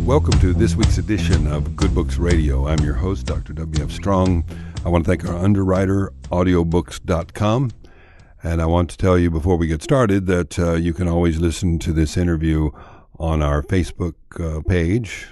Welcome to this week's edition of Good Books Radio. I'm your host, Dr. W.F. Strong. I want to thank our underwriter, audiobooks.com. And I want to tell you before we get started that you can always listen to this interview on our Facebook page,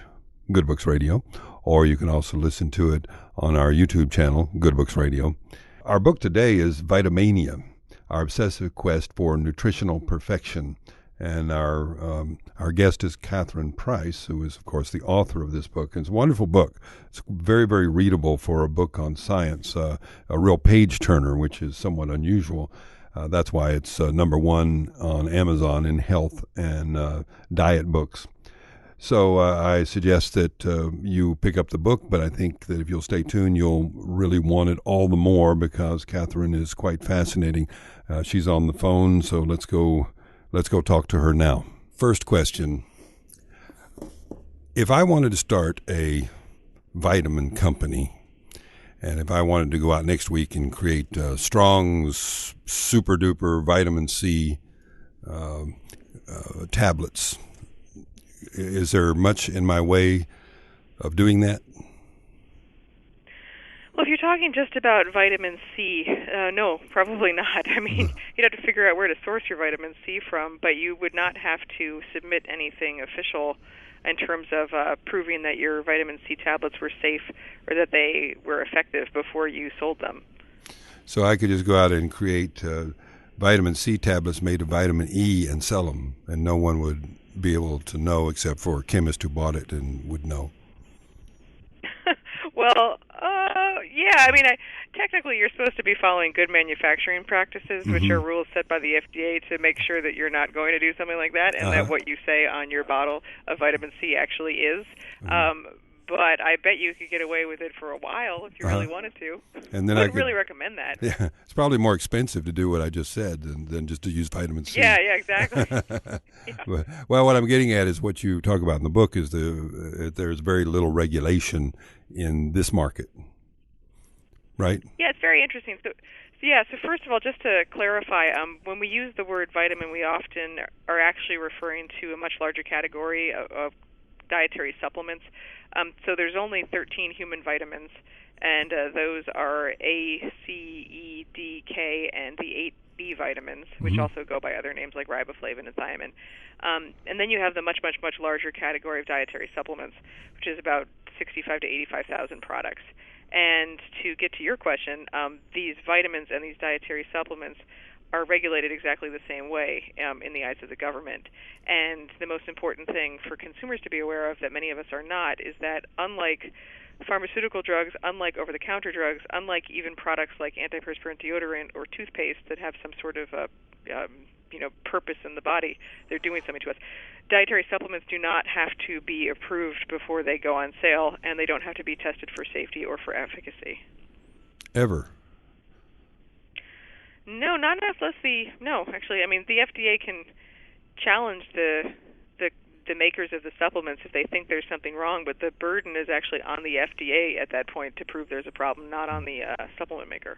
Good Books Radio, or you can also listen to it on our YouTube channel, Good Books Radio. Our book today is Vitamania, Our Obsessive Quest for Nutritional Perfection. And our guest is Catherine Price, who is, of course, the author of this book. It's a wonderful book. It's very, very readable for a book on science, a real page-turner, which is somewhat unusual. That's why it's number one on Amazon in health and diet books. So I suggest that you pick up the book, but I think that if you'll stay tuned, you'll really want it all the more because Catherine is quite fascinating. She's on the phone, so let's go talk to her now. First question. If I wanted to start a vitamin company, and if I wanted to go out next week and create Strong's super duper vitamin C tablets, is there much in my way of doing that? Well, if you're talking just about vitamin C, no, probably not. I mean, you'd have to figure out where to source your vitamin C from, but you would not have to submit anything official in terms of proving that your vitamin C tablets were safe or that they were effective before you sold them. So I could just go out and create vitamin C tablets made of vitamin E and sell them, and no one would be able to know except for a chemist who bought it and would know. Well, yeah, I mean, technically you're supposed to be following good manufacturing practices, which are rules set by the FDA to make sure that you're not going to do something like that and that what you say on your bottle of vitamin C actually is. But I bet you could get away with it for a while if you really wanted to. And then I wouldn't really recommend that. Yeah, it's probably more expensive to do what I just said than just to use vitamin C. Yeah, exactly. Yeah. Well, what I'm getting at is what you talk about in the book is there's very little regulation in this market, right? Yeah, it's very interesting. So first of all, just to clarify, when we use the word vitamin, we often are actually referring to a much larger category of dietary supplements. So there's only 13 human vitamins, and those are A, C, E, D, K, and the 8 B vitamins, which also go by other names like riboflavin and thiamine. And then you have the much, much, much larger category of dietary supplements, which is about 65 to 85,000 products. And to get to your question, these vitamins and these dietary supplements are regulated exactly the same way in the eyes of the government. And the most important thing for consumers to be aware of that many of us are not is that unlike pharmaceutical drugs, unlike over-the-counter drugs, unlike even products like antiperspirant deodorant or toothpaste that have some sort of purpose in the body, they're doing something to us. Dietary supplements do not have to be approved before they go on sale, and they don't have to be tested for safety or for efficacy. Ever? No, not unless actually, I mean, the FDA can challenge the makers of the supplements if they think there's something wrong, but the burden is actually on the FDA at that point to prove there's a problem, not on the supplement maker.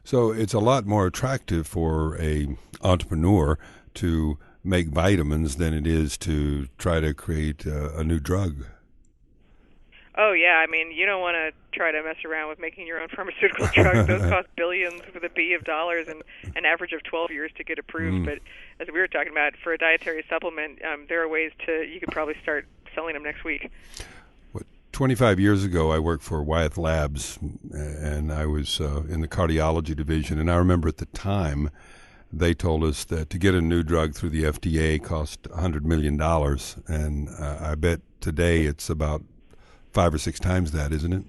So it's a lot more attractive for a entrepreneur to make vitamins than it is to try to create a new drug. Oh, yeah. I mean, you don't want to try to mess around with making your own pharmaceutical drugs. Those cost billions with a B of dollars and an average of 12 years to get approved. But as we were talking about, for a dietary supplement, there are ways you could probably start selling them next week. 25 years ago, I worked for Wyeth Labs, and I was in the cardiology division. And I remember at the time, they told us that to get a new drug through the FDA cost $100 million. And I bet today it's about 5 or 6 times that, isn't it?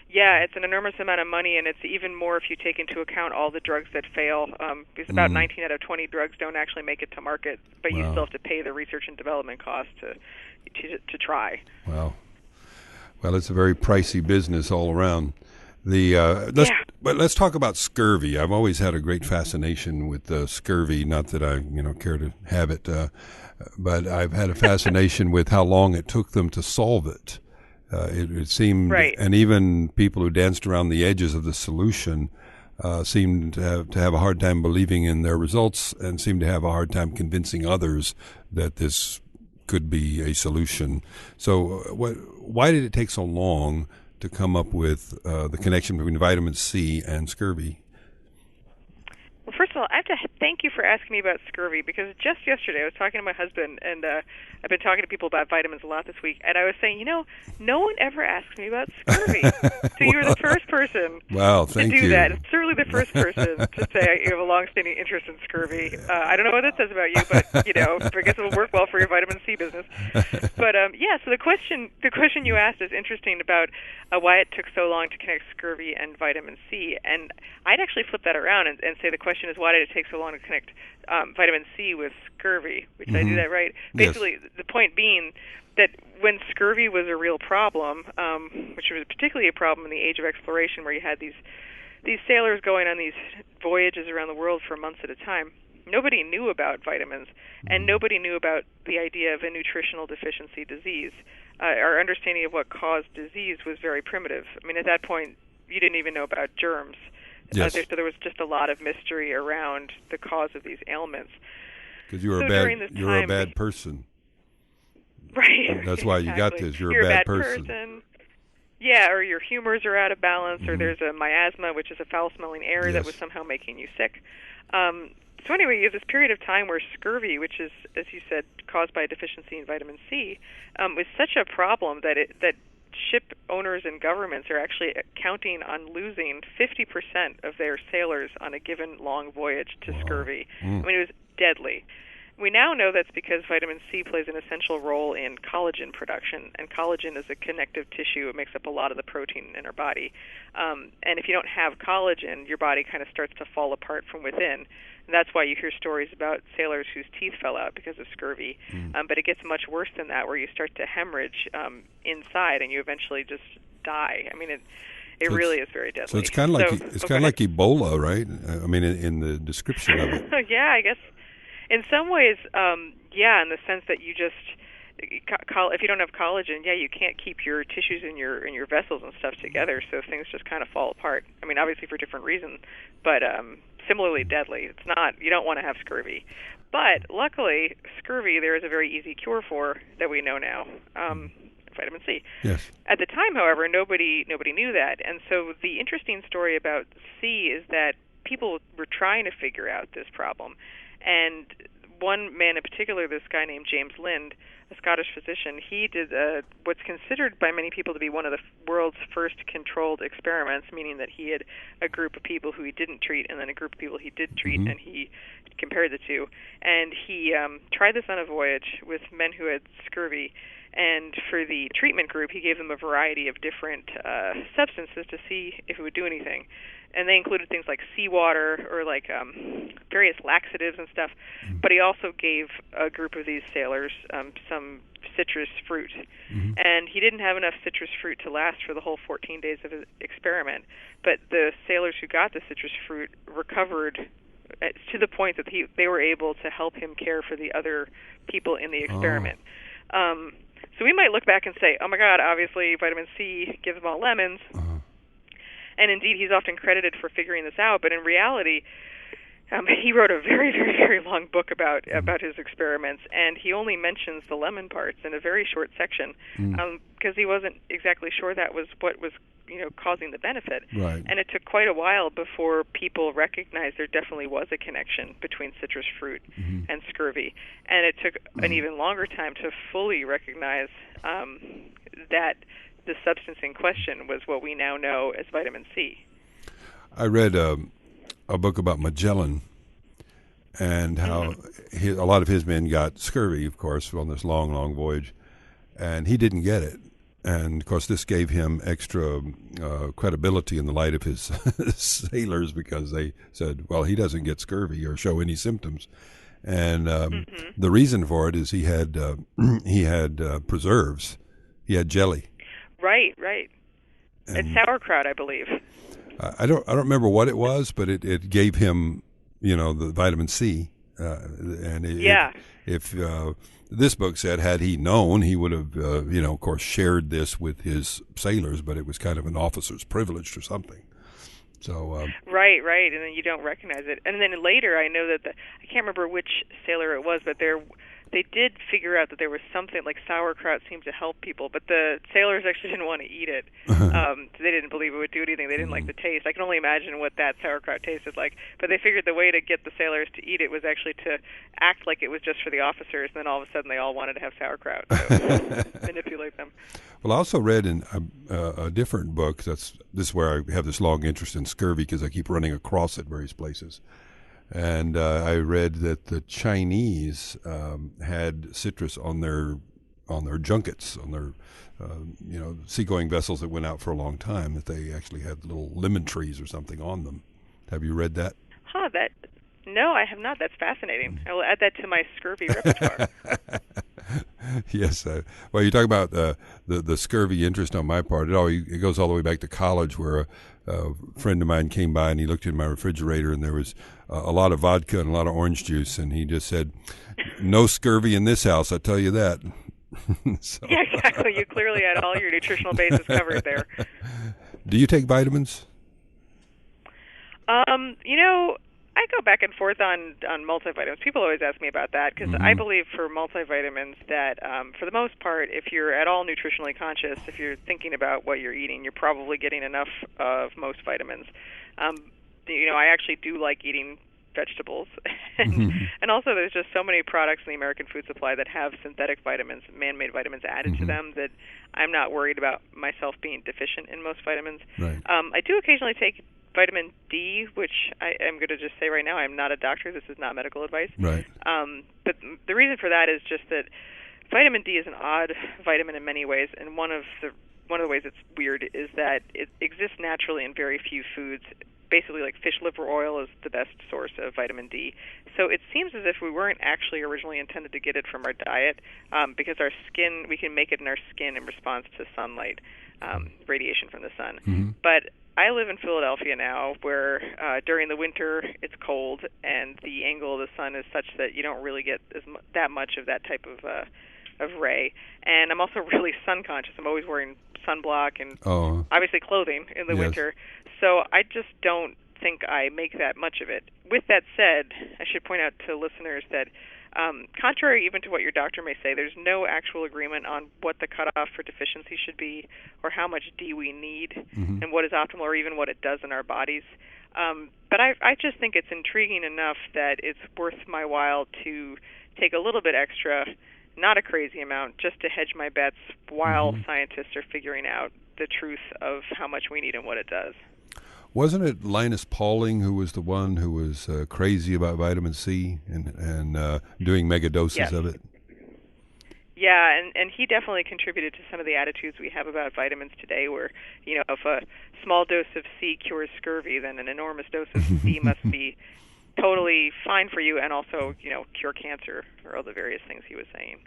Yeah, it's an enormous amount of money, and it's even more if you take into account all the drugs that fail. Because about 19 out of 20 drugs don't actually make it to market, but you still have to pay the research and development costs to try. Wow. Well, it's a very pricey business all around. Let's talk about scurvy. I've always had a great fascination with scurvy. Not that I care to have it, but I've had a fascination with how long it took them to solve it. It seemed, right. And even people who danced around the edges of the solution seemed to have a hard time believing in their results, and seemed to have a hard time convincing others that this could be a solution. So why did it take so long to come up with the connection between vitamin C and scurvy? Well, first of all, I have to thank you for asking me about scurvy, because just yesterday I was talking to my husband, and I've been talking to people about vitamins a lot this week, and I was saying, no one ever asks me about scurvy. So you're the first person thank to do you. that. It's certainly the first person to say you have a long-standing interest in scurvy. I don't know what that says about you, but I guess it'll work well for your vitamin C business. But so the question you asked is interesting about why it took so long to connect scurvy and vitamin C, and I'd actually flip that around and say the question is, why did it take so long to connect vitamin C with scurvy? Did I do that right? Basically, yes. The point being that when scurvy was a real problem, which was particularly a problem in the age of exploration, where you had these sailors going on these voyages around the world for months at a time, nobody knew about vitamins, and nobody knew about the idea of a nutritional deficiency disease. Our understanding of what caused disease was very primitive. I mean, at that point, you didn't even know about germs. Yes. So there was just a lot of mystery around the cause of these ailments. Because you were a bad person. Right. That's why you got this. You're a bad person. Yeah, or your humors are out of balance, or there's a miasma, which is a foul-smelling air that was somehow making you sick. So anyway, you have this period of time where scurvy, which is, as you said, caused by a deficiency in vitamin C, was such a problem that ship owners and governments are actually counting on losing 50% of their sailors on a given long voyage to scurvy. I mean, it was deadly. We now know that's because vitamin C plays an essential role in collagen production, and collagen is a connective tissue. It makes up a lot of the protein in our body. And if you don't have collagen, your body kind of starts to fall apart from within. And that's why you hear stories about sailors whose teeth fell out because of scurvy. But it gets much worse than that, where you start to hemorrhage inside, and you eventually just die. I mean, it really is very deadly. So it's kind of like Ebola, right? I mean, in the description of it. Yeah, I guess in some ways, in the sense that you just, if you don't have collagen, you can't keep your tissues in your vessels and stuff together, so things just kind of fall apart. I mean, obviously for different reasons, but similarly deadly. It's not, you don't want to have scurvy. But luckily, scurvy there is a very easy cure for that we know now. Vitamin C. Yes. At the time, however, nobody knew that, and so the interesting story about C is that people were trying to figure out this problem, and one man in particular, this guy named James Lind, a Scottish physician, he did what's considered by many people to be one of the world's first controlled experiments, meaning that he had a group of people who he didn't treat and then a group of people he did treat, and he compared the two. And he tried this on a voyage with men who had scurvy, and for the treatment group, he gave them a variety of different substances to see if it would do anything. And they included things like seawater or like various laxatives and stuff. But he also gave a group of these sailors some citrus fruit. And he didn't have enough citrus fruit to last for the whole 14 days of his experiment. But the sailors who got the citrus fruit recovered to the point that they were able to help him care for the other people in the experiment. So we might look back and say, oh my God, obviously vitamin C gives them all lemons. And indeed, he's often credited for figuring this out. But in reality, he wrote a very, very, very long book about his experiments, and he only mentions the lemon parts in a very short section because he wasn't exactly sure that was what was causing the benefit. Right. And it took quite a while before people recognized there definitely was a connection between citrus fruit and scurvy. And it took an even longer time to fully recognize that the substance in question was what we now know as vitamin C. I read a book about Magellan and how a lot of his men got scurvy, of course, on this long, long voyage, and he didn't get it. And, of course, this gave him extra credibility in the light of his sailors because they said, well, he doesn't get scurvy or show any symptoms. And the reason for it is he had preserves. He had jelly. Right. And sauerkraut, I believe. I don't remember what it was, but it gave him, the vitamin C. If this book said, had he known, he would have, of course, shared this with his sailors, but it was kind of an officer's privilege or something. So right, and then you don't recognize it. And then later, I know that I can't remember which sailor it was, but there they did figure out that there was something like sauerkraut seemed to help people, but the sailors actually didn't want to eat it. They didn't believe it would do anything. They didn't like the taste. I can only imagine what that sauerkraut tasted like. But they figured the way to get the sailors to eat it was actually to act like it was just for the officers, and then all of a sudden they all wanted to have sauerkraut. So manipulate them. Well, I also read in a different book, this is where I have this long interest in scurvy because I keep running across it various places. And I read that the Chinese had citrus on their junkets, on their seagoing vessels that went out for a long time, that they actually had little lemon trees or something on them. Have you read that? No, I have not. That's fascinating. I will add that to my scurvy repertoire. Yes. Well, you talk about the scurvy interest on my part. It goes all the way back to college, where a friend of mine came by and he looked in my refrigerator and there was a lot of vodka and a lot of orange juice, and he just said, "No scurvy in this house, I tell you that." So. Yeah, exactly. You clearly had all your nutritional bases covered there. Do you take vitamins? I go back and forth on multivitamins. People always ask me about that because I believe for multivitamins that, for the most part, if you're at all nutritionally conscious, if you're thinking about what you're eating, you're probably getting enough of most vitamins. I actually do like eating vegetables. And also there's just so many products in the American food supply that have synthetic vitamins, man-made vitamins added to them, that I'm not worried about myself being deficient in most vitamins. Right. I do occasionally take vitamin D, which I am going to just say right now, I'm not a doctor. This is not medical advice. Right. But the reason for that is just that vitamin D is an odd vitamin in many ways, and one of the ways it's weird is that it exists naturally in very few foods. Basically, like fish liver oil is the best source of vitamin D. So it seems as if we weren't actually originally intended to get it from our diet, because our skin, we can make it in our skin in response to sunlight, radiation from the sun. But I live in Philadelphia now, where during the winter it's cold, and the angle of the sun is such that you don't really get that much of that type of ray. And I'm also really sun conscious. I'm always wearing sunblock and obviously clothing in the winter. So I just don't think I make that much of it. With that said, I should point out to listeners that contrary even to what your doctor may say, there's no actual agreement on what the cutoff for deficiency should be, or how much D we need, and what is optimal, or even what it does in our bodies. But I just think it's intriguing enough that it's worth my while to take a little bit extra, not a crazy amount, just to hedge my bets while scientists are figuring out the truth of how much we need and what it does. Wasn't it Linus Pauling who was the one who was crazy about vitamin C and doing mega doses of it? Yeah, and he definitely contributed to some of the attitudes we have about vitamins today, where, if a small dose of C cures scurvy, then an enormous dose of C must be totally fine for you and also, cure cancer, or all the various things he was saying.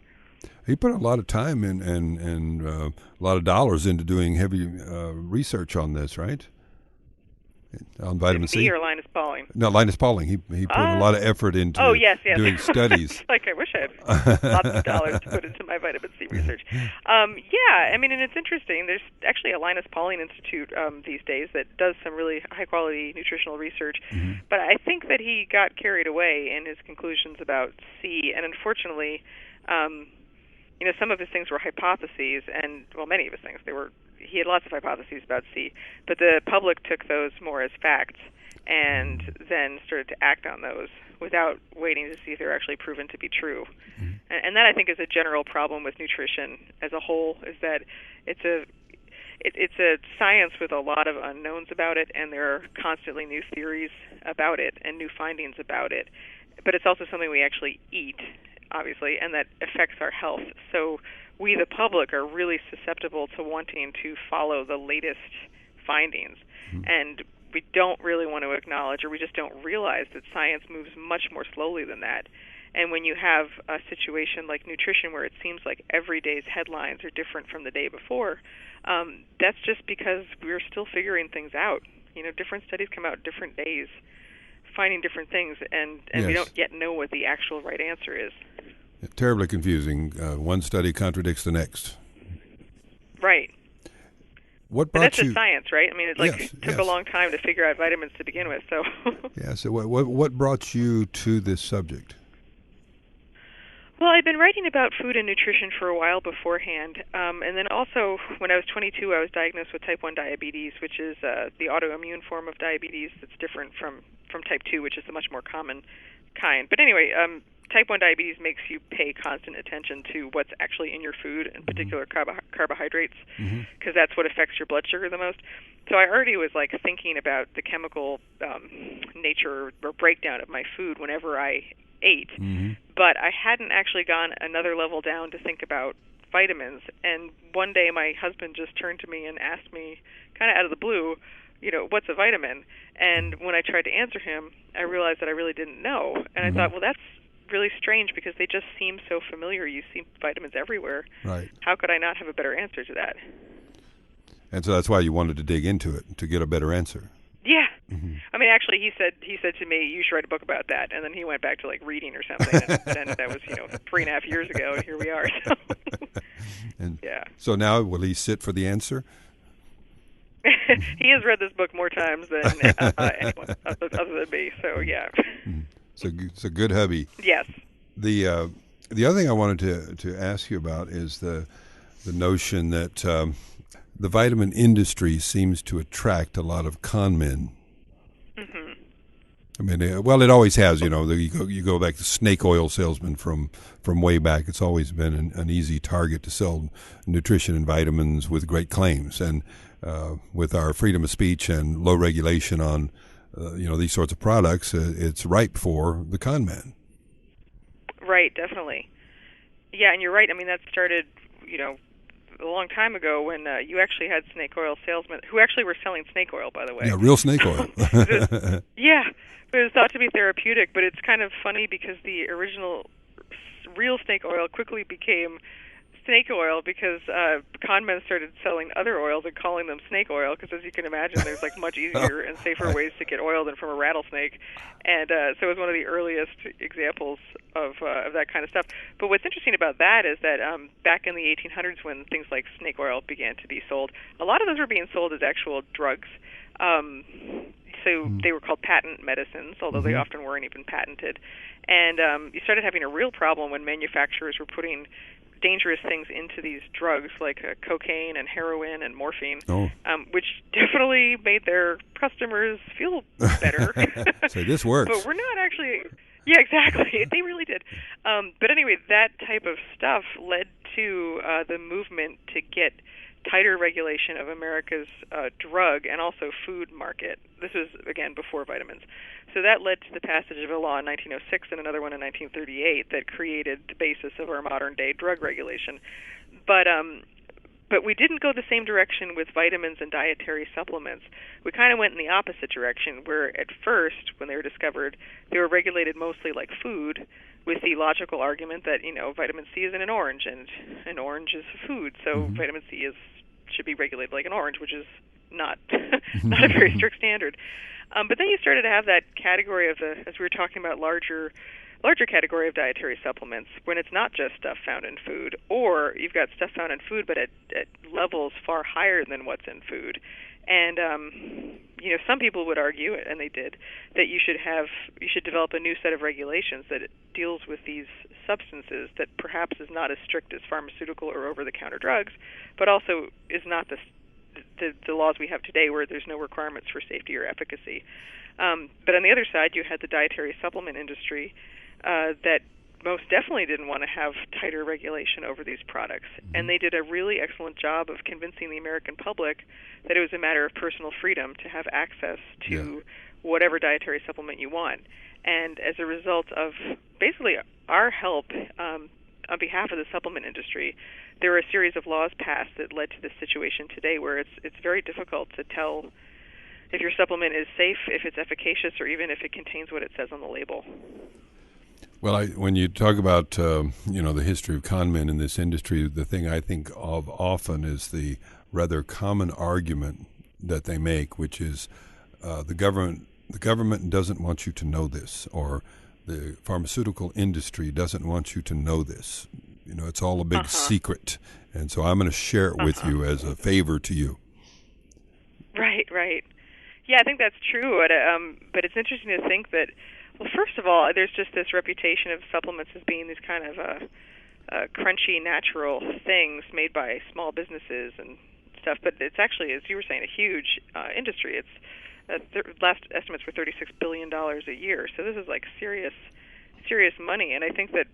He put a lot of time and a lot of dollars into doing heavy research on this, right? On vitamin C? Or Linus Pauling? No, Linus Pauling. He put a lot of effort into doing studies. Like, I wish I had lots of dollars to put into my vitamin C research. And it's interesting. There's actually a Linus Pauling Institute these days that does some really high-quality nutritional research. But I think that he got carried away in his conclusions about C, and unfortunately, some of his things were hypotheses, and, many of his things, he had lots of hypotheses about C, but the public took those more as facts and then started to act on those without waiting to see if they were actually proven to be true. And that, I think, is a general problem with nutrition as a whole, is that it's a science with a lot of unknowns about it, and there are constantly new theories about it and new findings about it. But it's also something we actually eat, obviously, and that affects our health. So we, the public, are really susceptible to wanting to follow the latest findings. And we don't really want to acknowledge, or we just don't realize, that science moves much more slowly than that. And when you have a situation like nutrition, where it seems like every day's headlines are different from the day before, that's just because we're still figuring things out. Different studies come out different days, finding different things, and we don't yet know what the actual right answer is. Terribly confusing. One study contradicts the next. Right. What brought that's just science, right? It took a long time to figure out vitamins to begin with. So. So what brought you to this subject? Well, I'd been writing about food and nutrition for a while beforehand, and then also when I was 22, I was diagnosed with type 1 diabetes, which is the autoimmune form of diabetes that's different from type 2, which is the much more common kind. But anyway, type 1 diabetes makes you pay constant attention to what's actually in your food, in particular carbohydrates, because that's what affects your blood sugar the most. So I already was like thinking about the chemical nature or breakdown of my food whenever I ate, but I hadn't actually gone another level down to think about vitamins. And one day my husband just turned to me and asked me, kind of out of the blue, what's a vitamin? And when I tried to answer him, I realized that I really didn't know. And I thought, well, that's really strange because they just seem so familiar. You see vitamins everywhere. Right. How could I not have a better answer to that? And so that's why you wanted to dig into it, to get a better answer. Yeah. I mean, actually, he said to me, you should write a book about that. And then he went back to, like, reading or something. And then that was, 3.5 years ago, and here we are. So. And yeah. So now, will he sit for the answer? He has read this book more times than anyone other than me. So, yeah. So it's a good hubby. Yes. The other thing I wanted to ask you about is the notion that the vitamin industry seems to attract a lot of con men. I mean, it always has. You go back to snake oil salesmen from way back. It's always been an easy target to sell nutrition and vitamins with great claims. And with our freedom of speech and low regulation on these sorts of products, it's ripe for the con man. Right, definitely. Yeah, and you're right. I mean, that started, a long time ago when you actually had snake oil salesmen who actually were selling snake oil, by the way. Yeah, real snake oil. Yeah, it was thought to be therapeutic, but it's kind of funny because the original real snake oil quickly became snake oil because con men started selling other oils and calling them snake oil because, as you can imagine, there's like much easier and safer ways to get oil than from a rattlesnake. And so it was one of the earliest examples of that kind of stuff. But what's interesting about that is that back in the 1800s when things like snake oil began to be sold, a lot of those were being sold as actual drugs. So they were called patent medicines, although they often weren't even patented. And you started having a real problem when manufacturers were putting dangerous things into these drugs like cocaine and heroin and morphine, which definitely made their customers feel better. So this works. But we're not actually... Yeah, exactly. They really did. But anyway, that type of stuff led to the movement to get tighter regulation of America's drug and also food market. This was, again, before vitamins. So that led to the passage of a law in 1906 and another one in 1938 that created the basis of our modern-day drug regulation. But we didn't go the same direction with vitamins and dietary supplements. We kind of went in the opposite direction, where at first, when they were discovered, they were regulated mostly like food, with the logical argument that, vitamin C is in an orange, and an orange is food, so vitamin C should be regulated like an orange, which is not not a very strict standard. But then you started to have that category of as we were talking about, larger category of dietary supplements, when it's not just stuff found in food, or you've got stuff found in food but at levels far higher than what's in food. And some people would argue, and they did, that you should develop a new set of regulations that deals with these substances that perhaps is not as strict as pharmaceutical or over-the-counter drugs, but also is not the laws we have today where there's no requirements for safety or efficacy. But on the other side, you had the dietary supplement industry that most definitely didn't want to have tighter regulation over these products. And they did a really excellent job of convincing the American public that it was a matter of personal freedom to have access to whatever dietary supplement you want. And as a result of basically our help on behalf of the supplement industry, there were a series of laws passed that led to this situation today where it's very difficult to tell if your supplement is safe, if it's efficacious, or even if it contains what it says on the label. Well, when you talk about the history of con men in this industry, the thing I think of often is the rather common argument that they make, which is the government doesn't want you to know this, or the pharmaceutical industry doesn't want you to know this. It's all a big secret, and so I'm going to share it with you as a favor to you. Right. Yeah, I think that's true. But it's interesting to think that Well, first of all, there's just this reputation of supplements as being these kind of crunchy, natural things made by small businesses and stuff. But it's actually, as you were saying, a huge industry. It's last estimates were $36 billion a year. So this is like serious money. And I think that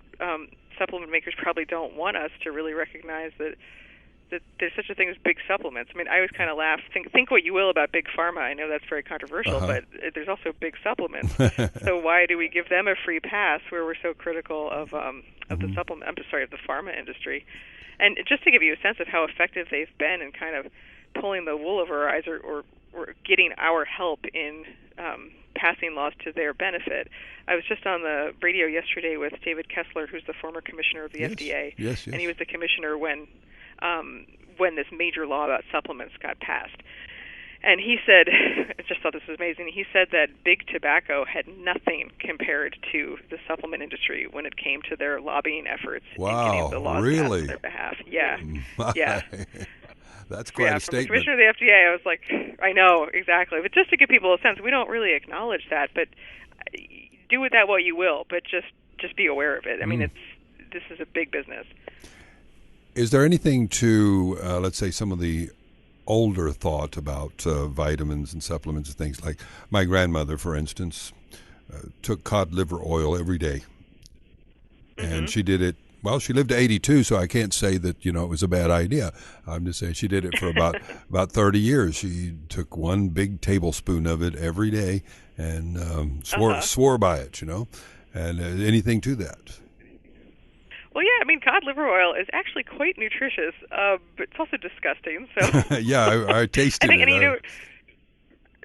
supplement makers probably don't want us to really recognize that there's such a thing as big supplements. I mean, I always kind of laugh. Think what you will about big pharma. I know that's very controversial, but there's also big supplements. So why do we give them a free pass where we're so critical of the supplement? I'm sorry, of the pharma industry. And just to give you a sense of how effective they've been in kind of pulling the wool over our eyes or getting our help in passing laws to their benefit. I was just on the radio yesterday with David Kessler, who's the former commissioner of the FDA. Yes. And he was the commissioner when this major law about supplements got passed. And he said, I just thought this was amazing, he said that big tobacco had nothing compared to the supplement industry when it came to their lobbying efforts in getting the laws passed on their behalf. Yeah. Yeah. That's quite a statement. From the commissioner of the FDA, I was like, I know, exactly. But just to give people a sense, we don't really acknowledge that, but do with that what you will, but just be aware of it. I mean, this is a big business. Is there anything to, let's say, some of the older thought about vitamins and supplements and things? Like my grandmother, for instance, took cod liver oil every day. And she did it, well, she lived to 82, so I can't say that, it was a bad idea. I'm just saying she did it for about 30 years. She took one big tablespoon of it every day and swore by it, and anything to that. Well, yeah, I mean, cod liver oil is actually quite nutritious, but it's also disgusting. So yeah, I tasted it.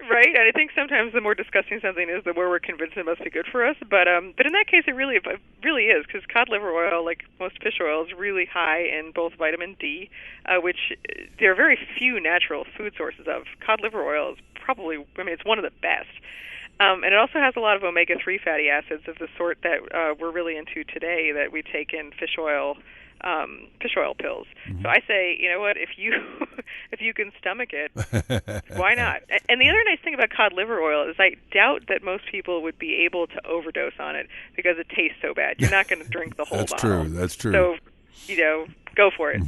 Right, and I think sometimes the more disgusting something is, the more we're convinced it must be good for us. But in that case, it really is, because cod liver oil, like most fish oil, is really high in both vitamin D, which there are very few natural food sources of. Cod liver oil is probably, it's one of the best. And it also has a lot of omega-3 fatty acids of the sort that we're really into today that we take in fish oil pills. So I say, you know what, if you can stomach it, why not? And the other nice thing about cod liver oil is I doubt that most people would be able to overdose on it because it tastes so bad. You're not going to drink the whole bottle. That's true. So, go for it.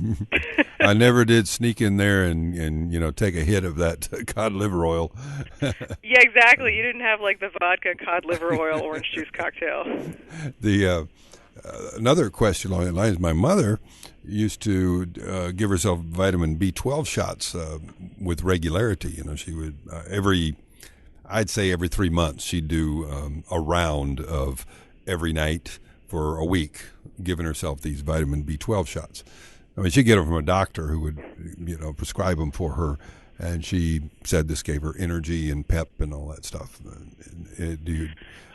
I never did sneak in there and take a hit of that cod liver oil. Yeah, exactly. You didn't have like the vodka cod liver oil orange juice cocktail. Another question along that line is my mother used to give herself vitamin B12 shots with regularity. She would I'd say every 3 months she'd do a round of every night for a week, giving herself these vitamin B12 shots. I mean, she'd get them from a doctor who would, prescribe them for her, and she said this gave her energy and pep and all that stuff.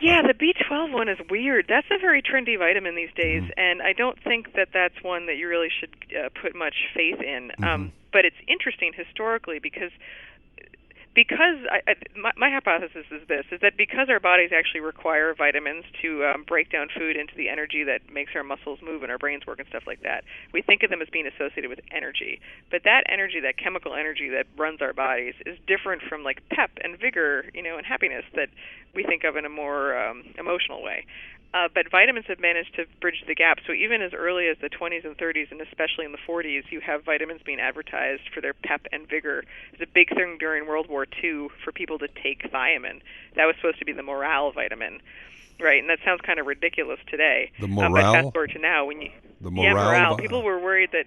Yeah, the B12 one is weird. That's a very trendy vitamin these days, and I don't think that that's one that you really should put much faith in. But it's interesting historically because my hypothesis is that because our bodies actually require vitamins to break down food into the energy that makes our muscles move and our brains work and stuff like that, we think of them as being associated with energy. But that energy, that chemical energy that runs our bodies, is different from like pep and vigor, and happiness that we think of in a more emotional way. But vitamins have managed to bridge the gap. So even as early as the 20s and 30s, and especially in the 40s, you have vitamins being advertised for their pep and vigor. It was a big thing during World War II for people to take thiamine. That was supposed to be the morale vitamin, right? And that sounds kind of ridiculous today. The morale? But fast forward to now, morale. People were worried that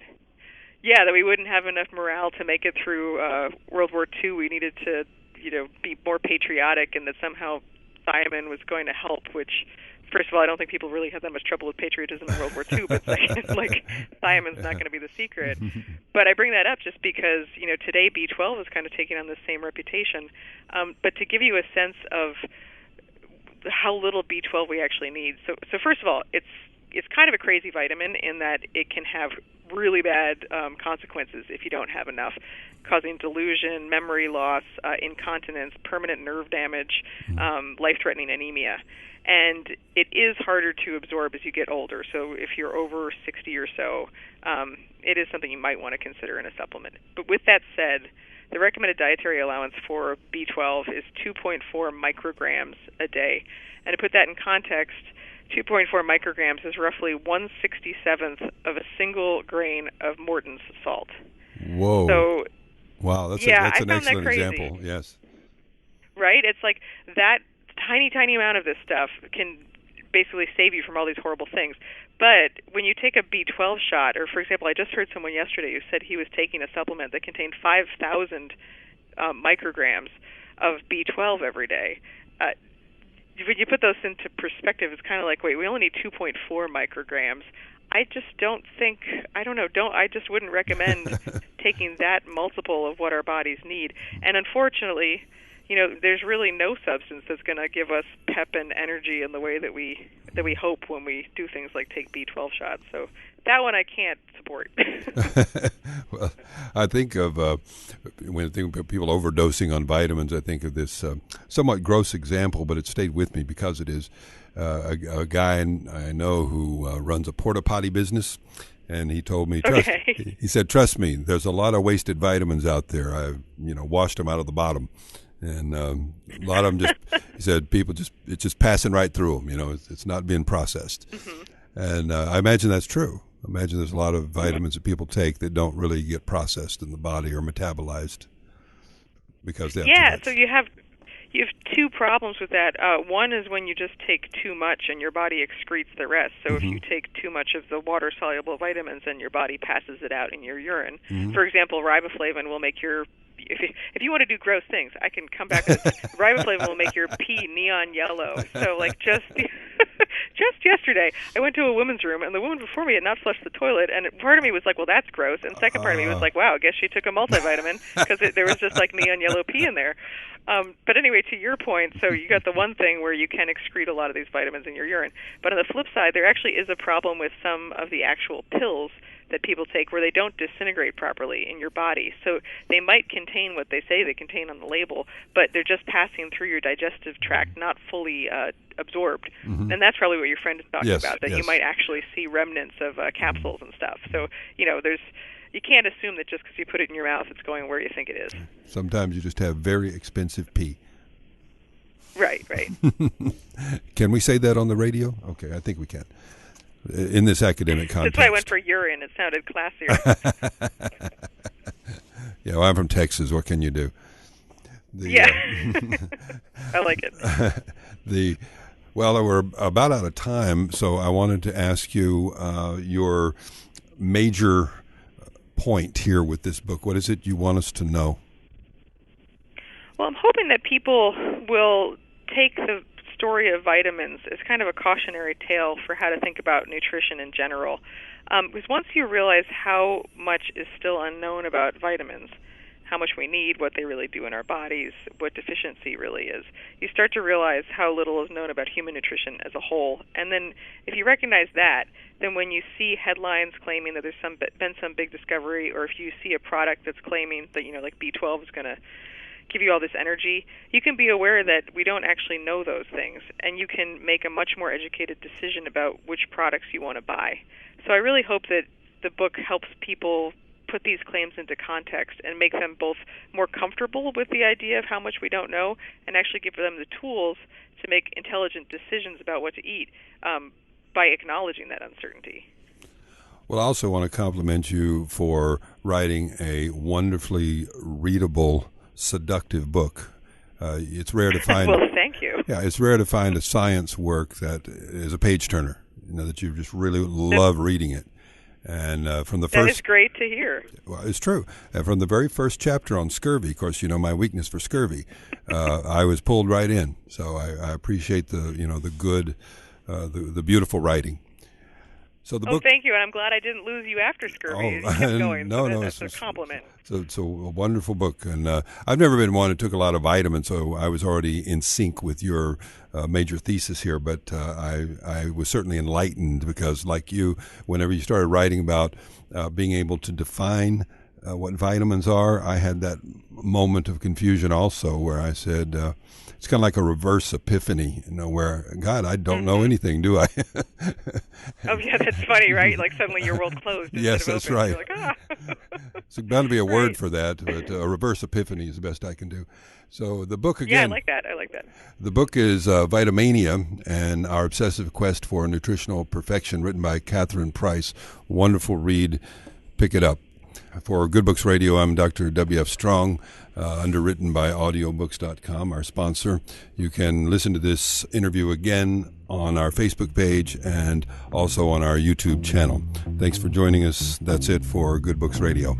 we wouldn't have enough morale to make it through World War II. We needed to, be more patriotic, and that somehow thiamine was going to help, which... First of all, I don't think people really had that much trouble with patriotism in World War II, but second, thiamine's not going to be the secret. But I bring that up just because, today B12 is kind of taking on the same reputation. But to give you a sense of how little B12 we actually need. So first of all, it's kind of a crazy vitamin in that it can have really bad consequences if you don't have enough, causing delusion, memory loss, incontinence, permanent nerve damage, life-threatening anemia. And it is harder to absorb as you get older. So if you're over 60 or so, it is something you might want to consider in a supplement. But with that said, the recommended dietary allowance for B12 is 2.4 micrograms a day. And to put that in context, 2.4 micrograms is roughly 1/67th of a single grain of Morton's salt. Whoa. So, wow, that's an excellent example. Yes. Right? It's like that tiny amount of this stuff can basically save you from all these horrible things. But when you take a B12 shot, or for example, I just heard someone yesterday who said he was taking a supplement that contained 5,000 micrograms of B12 every day. When you put those into perspective, it's kind of like, wait, we only need 2.4 micrograms. I just I just wouldn't recommend taking that multiple of what our bodies need. And unfortunately, there's really no substance that's going to give us pep and energy in the way that we hope when we do things like take B12 shots. So that one I can't support. Well, I think of when I think of people overdosing on vitamins, I think of this somewhat gross example, but it stayed with me because it is a guy I know who runs a porta potty business. And he told me, he said, trust me, there's a lot of wasted vitamins out there. I washed them out of the bottom. And a lot of them he said, it's just passing right through them. It's not being processed. Mm-hmm. And I imagine that's true. I imagine there's a lot of vitamins that people take that don't really get processed in the body or metabolized because they have too much. So you have two problems with that. One is when you just take too much and your body excretes the rest. So if you take too much of the water-soluble vitamins, then your body passes it out in your urine. Mm-hmm. For example, riboflavin will make your if you want to do gross things, I can come back to this. Riboflavin will make your pee neon yellow. So, like, just yesterday, I went to a woman's room, and the woman before me had not flushed the toilet, and part of me was like, well, that's gross. And second part of me was like, wow, I guess she took a multivitamin, because there was just, like, neon yellow pee in there. But anyway, to your point, so you got the one thing where you can excrete a lot of these vitamins in your urine. But on the flip side, there actually is a problem with some of the actual pills that people take where they don't disintegrate properly in your body. So they might contain what they say they contain on the label, but they're just passing through your digestive tract, not fully absorbed. Mm-hmm. And that's probably what your friend is talking about, that you might actually see remnants of capsules and stuff. So, you can't assume that just because you put it in your mouth, it's going where you think it is. Sometimes you just have very expensive pee. Right. Can we say that on the radio? Okay, I think we can. In this academic context. That's why I went for urine. It sounded classier. Yeah, well, I'm from Texas. What can you do? I like it. Well, we're about out of time, so I wanted to ask you your major point here with this book. What is it you want us to know? Well, I'm hoping that people will take the story of vitamins as kind of a cautionary tale for how to think about nutrition in general. Because once you realize how much is still unknown about vitamins, how much we need, what they really do in our bodies, what deficiency really is, you start to realize how little is known about human nutrition as a whole. And then if you recognize that, then when you see headlines claiming that there's been some big discovery, or if you see a product that's claiming that, like B12 is going to give you all this energy, you can be aware that we don't actually know those things, and you can make a much more educated decision about which products you want to buy. So I really hope that the book helps people put these claims into context and make them both more comfortable with the idea of how much we don't know, and actually give them the tools to make intelligent decisions about what to eat by acknowledging that uncertainty. Well, I also want to compliment you for writing a wonderfully readable, seductive book. It's rare to find. Well, thank you. Yeah, it's rare to find a science work that is a page turner. That you just really love reading it. And from the first, that is great to hear. Well, it's true. And from the very first chapter on scurvy, of course, my weakness for scurvy, I was pulled right in. So I appreciate the good, the beautiful writing. So the book. Thank you, and I'm glad I didn't lose you after scurvy. You kept going. That's a compliment. So it's a wonderful book, and I've never been one who took a lot of vitamins, so I was already in sync with your major thesis here. But I was certainly enlightened because, like you, whenever you started writing about being able to define what vitamins are, I had that moment of confusion also, where I said. It's kind of like a reverse epiphany, where, God, I don't know anything, do I? Oh, yeah, that's funny, right? Like suddenly your world closed. Yes, that's right. You're like, It's bound to be a word Right. for that, but a reverse epiphany is the best I can do. So the book Yeah, I again. like that. I like that. The book is Vitamania and Our Obsessive Quest for Nutritional Perfection, written by Catherine Price. Wonderful read. Pick it up. For Good Books Radio, I'm Dr. W.F. Strong, underwritten by audiobooks.com, our sponsor. You can listen to this interview again on our Facebook page and also on our YouTube channel. Thanks for joining us. That's it for Good Books Radio.